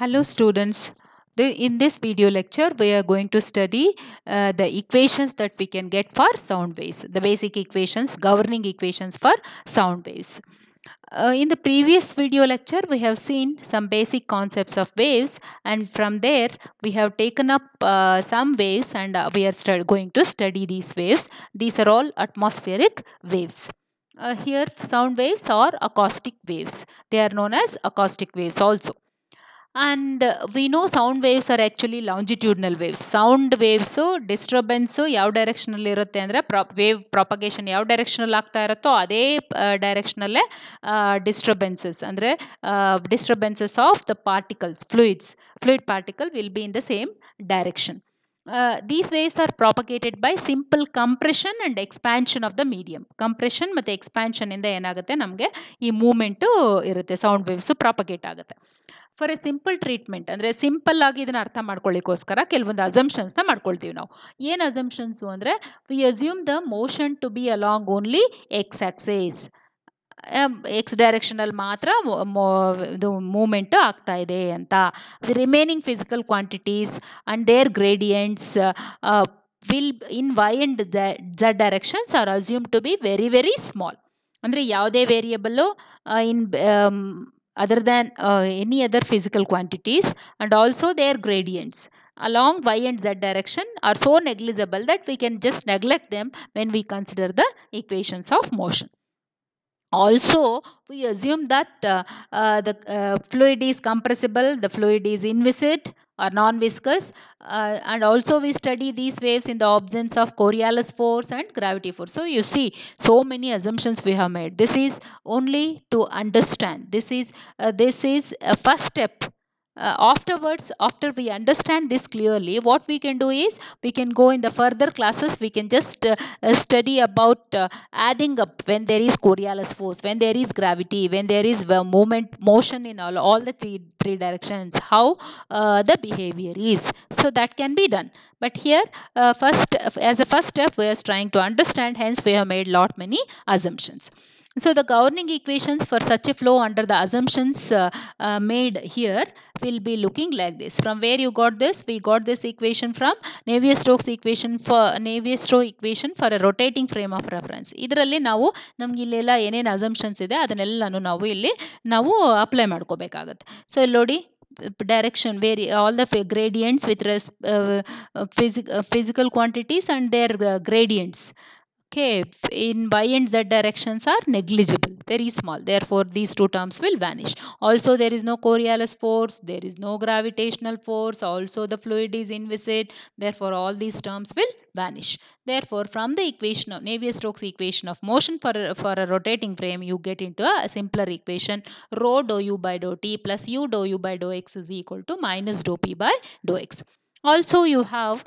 Hello students. In this video lecture, we are going to study the equations that we can get for sound waves, the basic equations, governing equations for sound waves. In the previous video lecture, we have seen some basic concepts of waves, and from there we have taken up some waves, and we are going to study these waves. These are all atmospheric waves. Here, sound waves or acoustic waves. They are known as acoustic waves also. And we know sound waves are actually longitudinal waves. Sound waves disturbance ಯಾವ ಡೈರೆಕ್ಷನಲ್ಲಿ ಇರುತ್ತೆ ಅಂದರೆ wave propagation ಯಾವ ಡೈರೆಕ್ಷನಲ್ಲಿ ಆಗ್ತಾ ಇರುತ್ತೋ ಅದೇ ಡೈರೆಕ್ಷನಲ್ಲೇ disturbances ಅಂದರೆ disturbances of the particles fluid particle will be in the same direction. These waves are propagated by simple compression and expansion of the medium. Compression ಮತ್ತು expansion ಇಂದ ಏನಾಗುತ್ತೆ ನಮಗೆ ಈ ಮೂಮೆಂಟ್ ಇರುತ್ತೆ, ಸೌಂಡ್ ವೇವ್ಸ್ ಪ್ರಾಪಗೇಟ್ ಆಗುತ್ತೆ. For A simple treatment ಅಂದರೆ simple ಆಗಿ ಇದನ್ನು ಅರ್ಥ ಮಾಡ್ಕೊಳ್ಳಿಕ್ಕೋಸ್ಕರ ಕೆಲವೊಂದು ಅಸಂಪ್ಷನ್ಸ್ನ ಮಾಡ್ಕೊಳ್ತೀವಿ ನಾವು. ಏನು ಅಸಂಪ್ಷನ್ಸು ಅಂದರೆ we assume the motion to be along only x axes. X ಡೈರೆಕ್ಷನಲ್ಲಿ ಮಾತ್ರ ಇದು ಮೂಮೆಂಟ್ ಆಗ್ತಾ ಇದೆ ಅಂತ. The remaining physical quantities and their gradients will in y and z directions are assume to be very very small. ಅಂದರೆ ಯಾವುದೇ variable in other than any other physical quantities, and also their gradients along y and z direction are so negligible that we can just neglect them when we consider the equations of motion. Also, we assume that the fluid is compressible, the fluid is inviscid or non-viscous, and also we study these waves in the absence of Coriolis force and gravity force. So you see, so many assumptions we have made. This is only to understand. This is a first step. Afterwards, after we understand this clearly, what we can do is we can go in the further classes. We can just study about adding up when there is Coriolis force, when there is gravity, when there is motion in all the three directions, how the behavior is. So that can be done. But here, as a first step, we are trying to understand. Hence, we have made many assumptions. So the governing equations for such a flow under the assumptions made here will be looking like this. From where you got this? We got this equation from Navier-Stokes equation for a rotating frame of reference. ಇದರಲ್ಲಿ ನಾವು ನಮ್ಗೆ ಇಲ್ಲೆಲ್ಲ ಏನೇನು assumptions ಇದೆ ಅದನ್ನೆಲ್ಲನೂ ನಾವು apply ಮಾಡ್ಕೋಬೇಕಾಗತ್ತೆ. So ಇಲ್ಲಿ ನೋಡಿ, direction vary, all the gradients with physical quantities and their gradients, okay, in y and z directions are negligible, very small. Therefore, these two terms will vanish. Also, there is no Coriolis force, there is no gravitational force. Also, the fluid is inviscid. Therefore, all these terms will vanish. Therefore, from the equation of Navier-Stokes equation of motion for a rotating frame, you get into a simpler equation: rho dou u by dou t plus u dou u by dou x is equal to minus dou p by dou x. Also, you have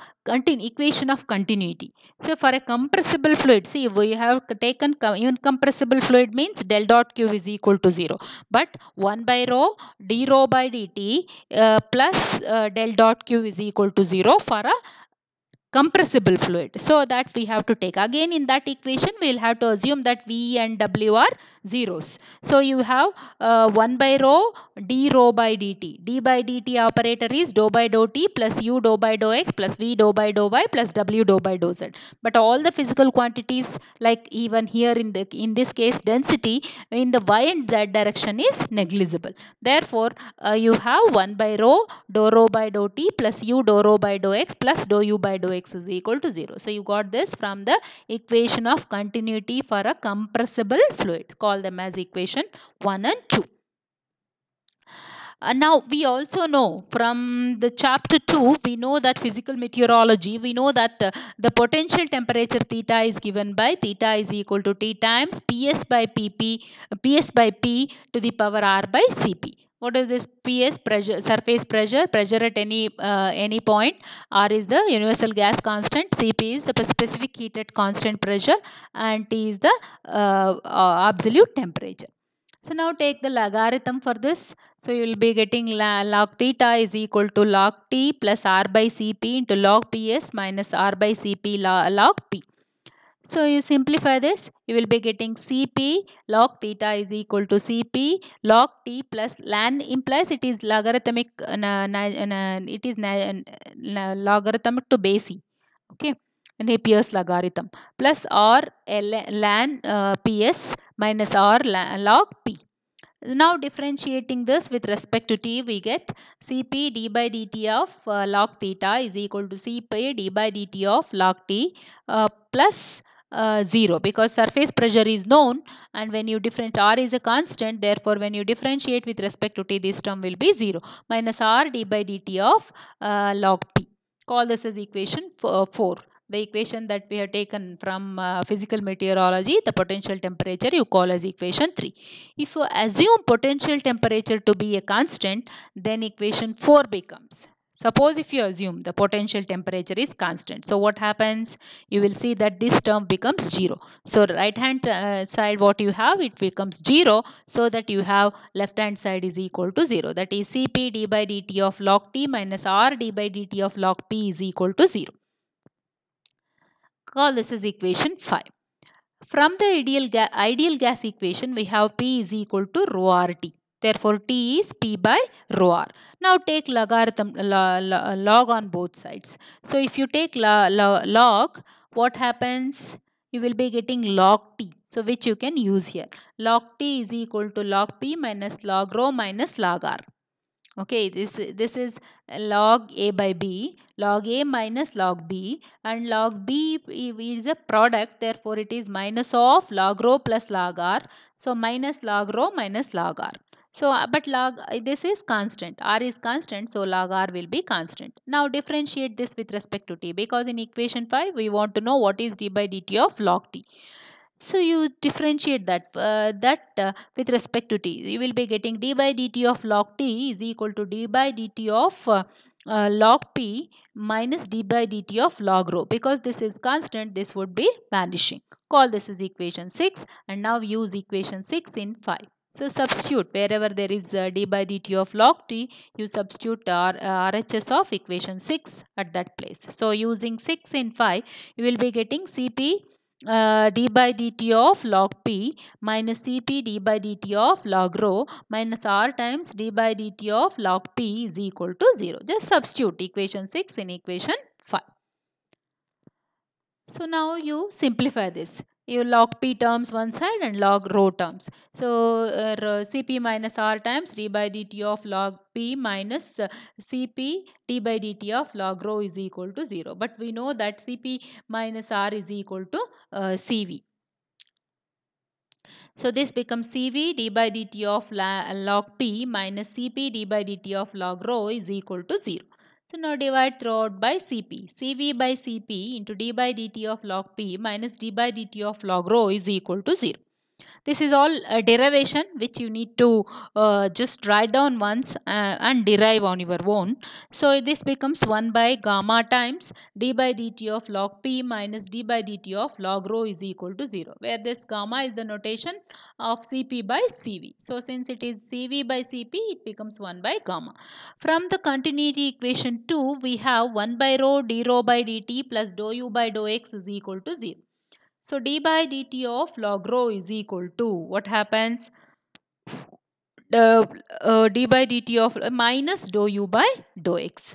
equation of continuity. So, for a compressible fluid, see, we have taken incompressible fluid means del dot q is equal to 0. But 1 by rho d rho by dt plus del dot q is equal to 0 for a compressible fluid. So that we have to take. Again, in that equation, we will have to assume that V and W are zeros. So you have 1 by rho d rho by dt. D by dt operator is dou by dou t plus u dou by dou x plus V dou by dou y plus W dou by dou z. But all the physical quantities, like even here in this case density, in the y and z direction is negligible. Therefore, you have 1 by rho dou rho by dou t plus u dou rho by dou x plus dou u by dou x is equal to 0. So you got this from the equation of continuity for a compressible fluid. Call them as equation 1 and 2. Now we also know from the chapter 2, we know that physical meteorology, we know that the potential temperature theta is given by theta is equal to T times PS by P to the power R by Cp. What is this? PS, pressure, surface pressure at any point. R is the universal gas constant. Cp is the specific heat at constant pressure, and T is the absolute temperature. So now take the logarithm for this. So you will be getting log theta is equal to log T plus R by Cp into log PS minus R by Cp log P. So you simplify this, you will be getting Cp log theta is equal to Cp log t plus ln implies it is logarithmic, it is logarithmic to base e. Okay, Napier's logarithm plus r ln ps minus r log p. Now differentiating this with respect to t, we get Cp d by dt of log theta is equal to Cp d by dt of log t plus 0, because surface pressure is known, and when you differentiate, r is a constant, therefore when you differentiate with respect to t, this term will be 0 minus r d by dt of log p. Call this as equation 4. The equation that we have taken from physical meteorology, the potential temperature, you call as equation 3. If you assume potential temperature to be a constant, then equation 4 becomes. Suppose if you assume the potential temperature is constant. So what happens? You will see that this term becomes 0. So right hand side what you have, it becomes 0, so that you have left hand side is equal to 0. That is Cp d by dt of log t minus r d by dt of log p is equal to 0. Call this is equation 5. From the ideal gas equation, we have P is equal to rho RT. Therefore, T is P by rho R. Now take logarithm log on both sides. So if you take log, what happens? You will be getting log T. So which you can use here. Log T is equal to log P minus log rho minus log R. Okay, this is log a by b, log a minus log b, and log b is a product, therefore it is minus of log rho plus log r. So minus log rho minus log r. So but log this is constant, r is constant, so log r will be constant. Now differentiate this with respect to t, because in equation 5 we want to know what is d by dt of log t. So you differentiate that with respect to t. You will be getting d by dt of log t is equal to d by dt of log p minus d by dt of log rho. Because this is constant, this would be vanishing. Call this is equation 6, and now use equation 6 in 5. So substitute wherever there is d by dt of log t, you substitute RHS of equation 6 at that place. So using 6 in 5, you will be getting Cp d by dt of log p minus Cp d by dt of log rho minus r times d by dt of log p is equal to 0. Just substitute equation 6 in equation 5. So now you simplify this. You log p terms one side and log rho terms. So Cp minus r times d by dt of log p minus Cp d by dt of log rho is equal to 0. But we know that Cp minus r is equal to Cv. So this becomes Cv d by dt of log p minus Cp d by dt of log rho is equal to 0. So now divide throughout by Cp. Cv by Cp into d by dt of log p minus d by dt of log rho is equal to 0. This is all a derivation which you need to just write down once and derive on your own. So this becomes 1 by gamma times d by dt of log p minus d by dt of log rho is equal to 0, where this gamma is the notation of Cp by Cv. So since it is Cv by Cp, it becomes 1 by gamma. From the continuity equation 2, we have 1 by rho d rho by dt plus dou u by dou x is equal to 0. So d by dt of log rho is equal to, what happens? D by dt of minus dou u by dou x.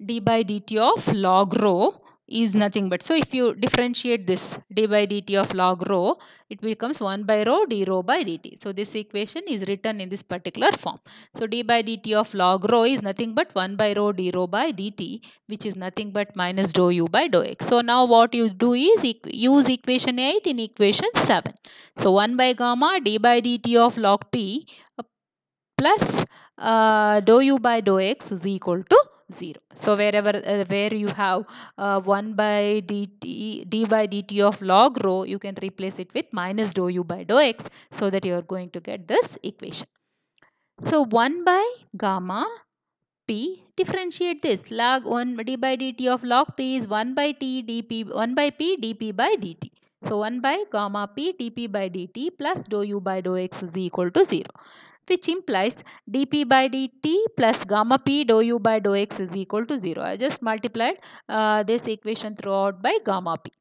D by dt of log rho is nothing but, so if you differentiate this d by dt of log rho, it becomes 1 by rho d rho by dt. So this equation is written in this particular form. So d by dt of log rho is nothing but 1 by rho d rho by dt, which is nothing but minus dou u by dou x. So now what you do is use equation 8 in equation 7. So 1 by gamma d by dt of log p plus dou u by dou x is equal to 0. So wherever where you have 1 by dt d by dt of log rho, you can replace it with minus dou u by dou x, so that you are going to get this equation. So 1 by gamma p, differentiate this, log 1 d by dt of log p is 1 by t dp, 1 by p dp by dt. So 1 by gamma p dp by dt plus dou u by dou x is equal to 0, which implies dp by dt plus gamma p dou u by dou x is equal to 0. I just multiplied this equation throughout by gamma p.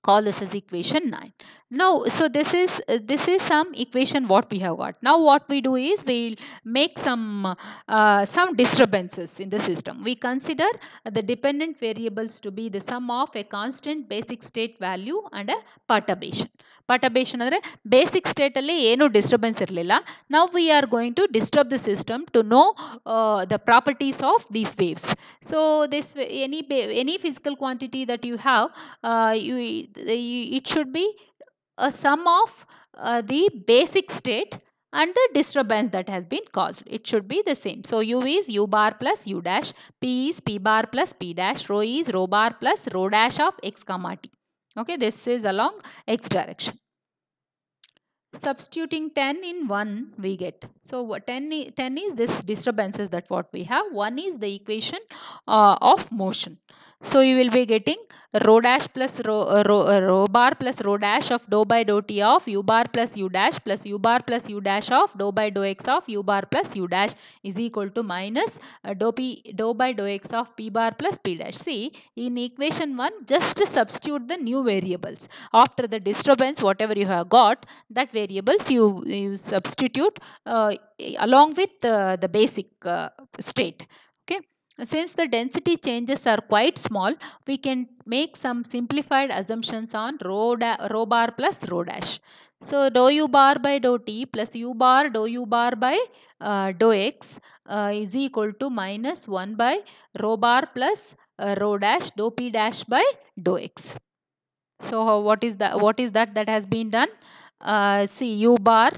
Call this as equation 9. Now so this is some equation what we have got. Now what we do is we'll make some disturbances in the system. We consider the dependent variables to be the sum of a constant basic state value and a perturbation. Perturbation andre basic state alli ಏನು disturbance ಇರಲಿಲ್ಲ. Now we are going to disturb the system to know the properties of these waves. So this any physical quantity that you have, it should be a sum of the basic state and the disturbance that has been caused. It should be the same. So u is u bar plus u dash, p is p bar plus p dash, rho is rho bar plus rho dash of x comma t. Okay, this is along x direction. Substituting 10 in 1 we get. So 10 is this disturbances that what we have. 1 is the equation of motion. So you will be getting rho dash plus rho bar plus rho dash of dou by dou t of u bar plus u dash plus u bar plus u dash of dou by dou x of u bar plus u dash is equal to minus dou by dou x of p bar plus p dash. See, in equation 1 just substitute the new variables. After the disturbance whatever you have got, that variables you substitute along with the basic state. Okay, since the density changes are quite small, we can make some simplified assumptions on rho bar plus rho dash. So dou u bar by dou t plus u bar dou u bar by dou x is equal to minus 1 by rho bar plus rho dash dou p dash by dou x. So what is that has been done? See, u bar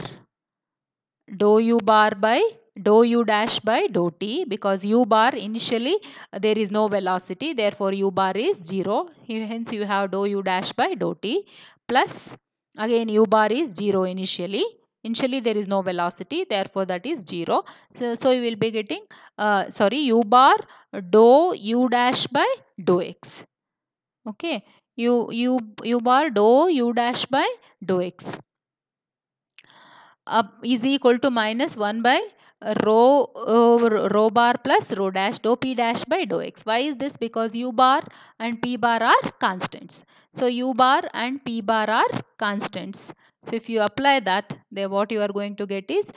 dou u bar by dou u dash by dou t, because u bar initially there is no velocity, therefore u bar is 0. Hence you have dou u dash by dou t plus again u bar is 0 initially. Initially there is no velocity, therefore that is 0. So you will be getting u bar dou u dash by dou x. Okay, u bar dou u dash by dou x is equal to minus 1 by rho bar plus rho dash dou p dash by dou x. Why is this? Because u bar and p bar are constants. So u bar and p bar are constants. So if you apply that, then what you are going to get is,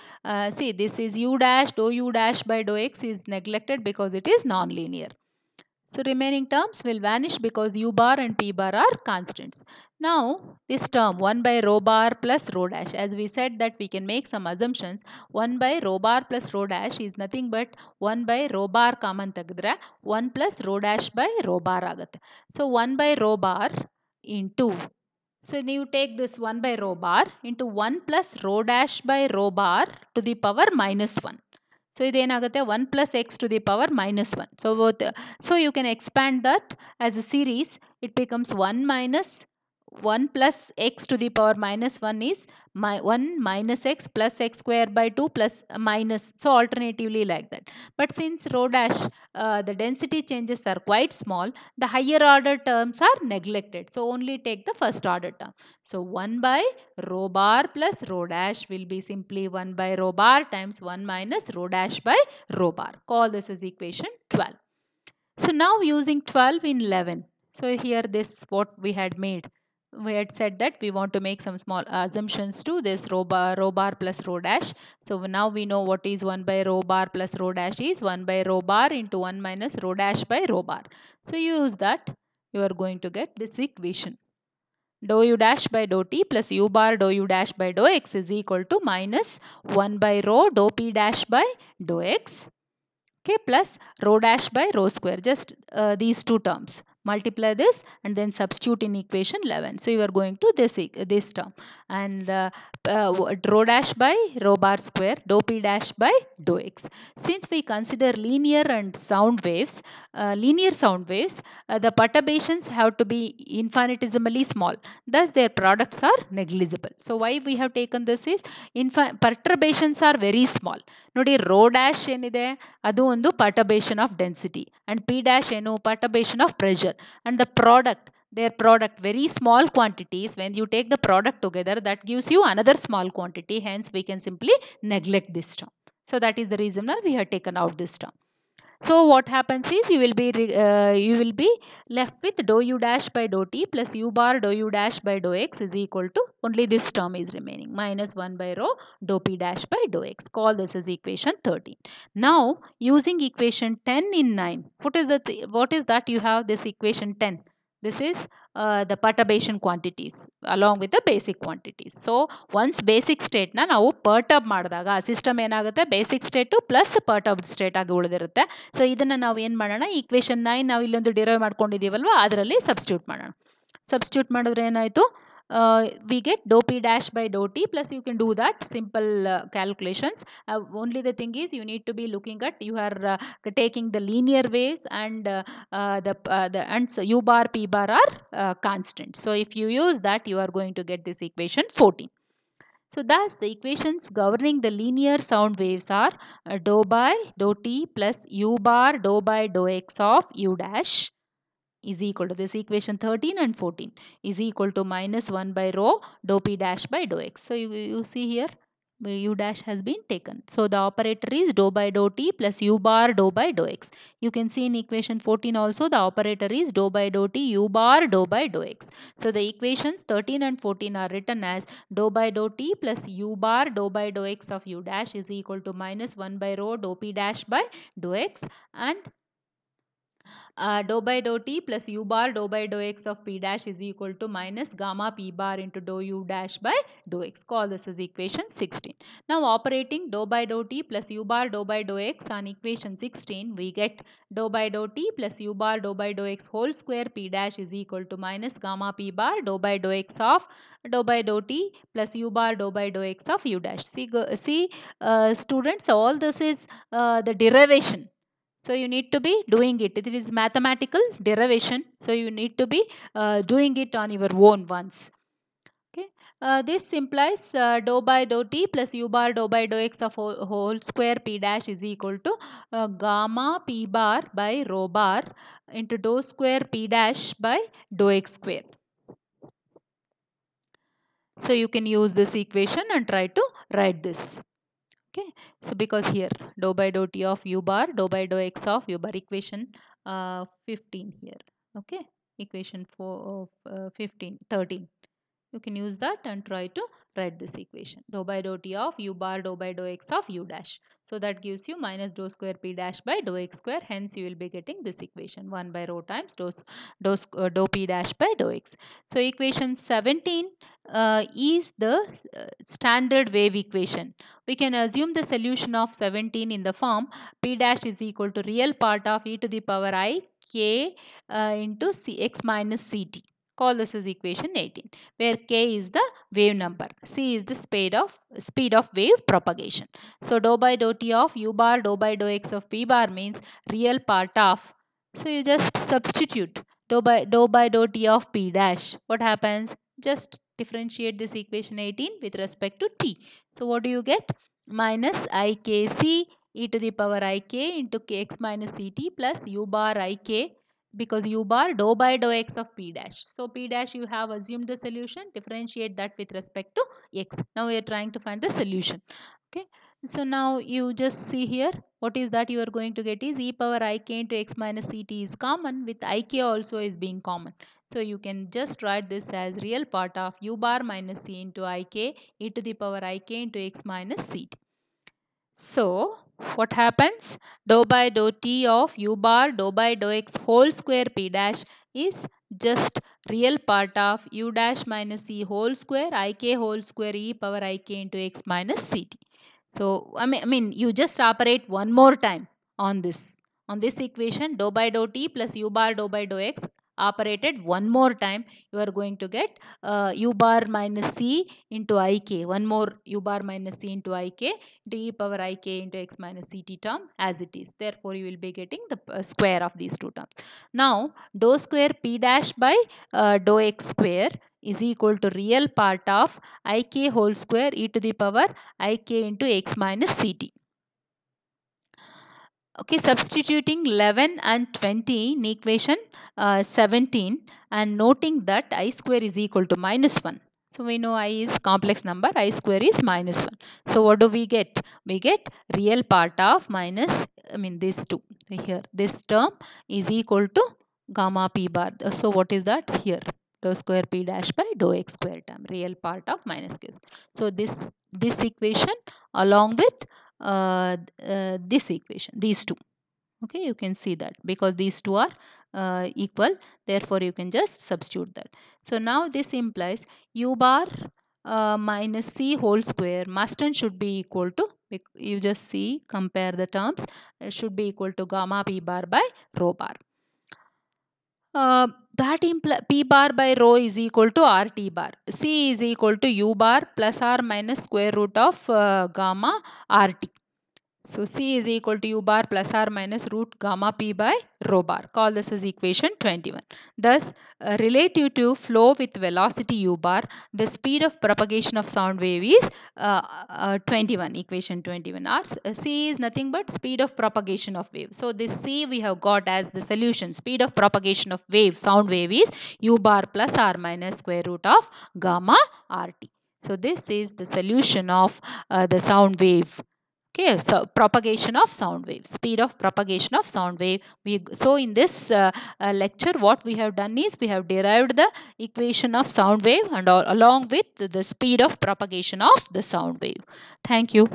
see, this is u dash dou u dash by dou x is neglected because it is non-linear. So remaining terms will vanish because u bar and p bar are constants. Now this term 1 by rho bar plus rho dash, as we said that we can make some assumptions. 1 by rho bar plus rho dash is nothing but 1 by rho bar common tagidre 1 plus rho dash by rho bar agutte. So 1 by rho bar into, so you take this 1 by rho bar into 1 plus rho dash by rho bar to the power minus 1. So ಇದು ಏನಾಗುತ್ತೆ 1 plus x to the power minus 1. So you can expand that as a series. It becomes 1 minus 1 plus x to the power minus 1 is 1 minus x plus x square by 2 plus minus. So alternatively like that. But since rho dash the density changes are quite small, the higher order terms are neglected. So only take the first order term. So 1 by rho bar plus rho dash will be simply 1 by rho bar times 1 minus rho dash by rho bar. Call this as equation 12. So now using 12 in 11. So here this what we had made. We had said that we want to make some small assumptions to this rho bar plus rho dash. So now we know what is 1 by rho bar plus rho dash is 1 by rho bar into 1 minus rho dash by rho bar. So use that, you are going to get this equation. Dou u dash by dou t plus u bar dou u dash by dou x is equal to minus 1 by rho dou p dash by dou x, okay, plus rho dash by rho square. Just these two terms. Multiply this and then substitute in equation 11. So you are going to this term, and rho dash by rho bar square dou p dash by dou x. Since we consider linear sound waves, the perturbations have to be infinitesimally small. Thus their products are negligible. So why we have taken this is perturbations are very small. Nodi rho dash enide adu ಒಂದು perturbation of density and p dash ಏನು perturbation of pressure, and their product very small quantities. When you take the product together, that gives you another small quantity, hence we can simply neglect this term. So that is the reason why we have taken out this term. So what happens is you will be left with dou u dash by dou t plus u bar dou u dash by dou x is equal to, only this term is remaining, minus 1 by rho dou p dash by dou x. Call this as equation 13. Now using equation 10 in 9, what is that you have this equation 10? This is the perturbation quantities along with the basic quantities. So once basic state na ನಾವು perturb ಮಾಡಿದಾಗ system ಏನಾಗುತ್ತೆ, basic state plus perturbed state ಆಗಿ ಉಳಿದಿರುತ್ತೆ. So ಇದನ್ನು ನಾವು ಏನು ಮಾಡೋಣ, equation 9 ನಾವು ಇಲ್ಲೊಂದು ಡಿರೈವ್ ಮಾಡ್ಕೊಂಡಿದ್ದೀವಲ್ವ ಅದರಲ್ಲಿ ಸಬ್ಸ್ಟಿಟ್ಯೂಟ್ ಮಾಡೋಣ. ಸಬ್ಸ್ಟಿಟ್ಯೂಟ್ ಮಾಡಿದ್ರೆ ಏನಾಯಿತು, we get dou p dash by dou t plus, you can do that simple calculations. Only the thing is you need to be looking at, you are taking the linear waves and the u bar p bar are constant. So if you use that, you are going to get this equation 14. So thus the equations governing the linear sound waves are dou by dou t plus u bar dou by dou x of u dash is equal to, this equation 13 and 14 is equal to minus 1 by rho dou p dash by dou x. So you see here u dash has been taken. So the operator is dou by dou t plus u bar dou by dou x. You can see in equation 14 also the operator is dou by dou t u bar dou by dou x. So the equations 13 and 14 are written as dou by dou t plus u bar dou by dou x of u dash is equal to minus 1 by rho dou p dash by dou x, and dou by dou t plus u bar dou by dou x of p dash is equal to minus gamma p bar into dou u dash by dou x. Call this as equation 16. Now operating dou by dou t plus u bar dou by dou x on equation 16, we get dou by dou t plus u bar dou by dou x whole square p dash is equal to minus gamma p bar dou by dou x of dou by dou t plus u bar dou by dou x of u dash. See students, all this is the derivation. So you need to be doing it. It is mathematical derivation. So you need to be doing it on your own once. Okay. This implies dou by dou t plus u bar dou by dou x of whole square p dash is equal to gamma p bar by rho bar into dou square p dash by dou x square. So you can use this equation and try to write this. Okay, so because here dou by dou t of u bar dou by dou x of u bar, equation 15 here. Okay, equation 13, you can use that and try to write this equation, dou by dou t of u bar dou by dou x of u dash. So that gives you minus dou square p dash by dou x square. Hence you will be getting this equation 1 by rho times dou p dash by dou x. So equation 17 is the standard wave equation. We can assume the solution of 17 in the form p dash is equal to real part of e to the power I k into x minus ct. Call this as equation 18, where k is the wave number, c is the speed of wave propagation. So dou by dou t of u bar dou by dou x of p bar means real part of. So you just substitute dou by dou t of p dash. What happens? Just differentiate this equation 18 with respect to t. So what do you get? Minus ikc e to the power ik into kx minus ct plus u bar ik, because u bar dou by dou x of p dash. So p dash you have assumed the solution, differentiate that with respect to x. Now we are trying to find the solution. Okay, so now you just see here, what is that you are going to get is e power ik into x minus ct is common, with ik also is being common. So you can just write this as real part of u bar minus c into ik e to the power ik into x minus ct. So what happens? Dou by dou t of u bar dou by dou x whole square p dash is just real part of u dash minus c whole square ik whole square e power ik into x minus ct. So I mean you just operate one more time on this. On this equation, dou by dou t plus u bar dou by dou x operated one more time, you are going to get u bar minus c into ik, one more u bar minus c into ik into e power ik into x minus ct term as it is. Therefore you will be getting the square of these two terms. Now dou square p dash by dou x square is equal to real part of ik whole square e to the power ik into x minus ct. Okay, substituting 11 and 20 in equation 17 and noting that I square is equal to minus 1. So we know I is complex number, I square is minus 1. So what do we get? We get real part of minus, this 2. Here, this term is equal to gamma p bar. So what is that? Here, dou square p dash by dou x square term, real part of minus q. So this equation along with this equation, these two. Okay, you can see that because these two are equal, therefore you can just substitute that. So now this implies u bar minus c whole square must and should be equal to, you just see, compare the terms, should be equal to gamma p bar by rho bar. That implies p bar by rho is equal to rt bar. C is equal to u bar plus r minus square root of gamma rt. So C is equal to u bar plus or minus root gamma p by rho bar. Call this as equation 21. Thus, relative to flow with velocity u bar, the speed of propagation of sound wave is 21, equation 21. Or C is nothing but speed of propagation of wave. So this C we have got as the solution. Speed of propagation of wave, sound wave, is u bar plus or minus square root of gamma rt. So this is the solution of the sound wave. Okay, so propagation of sound wave, speed of propagation of sound wave. So in this lecture, what we have done is we have derived the equation of sound wave and along with the speed of propagation of the sound wave. Thank you.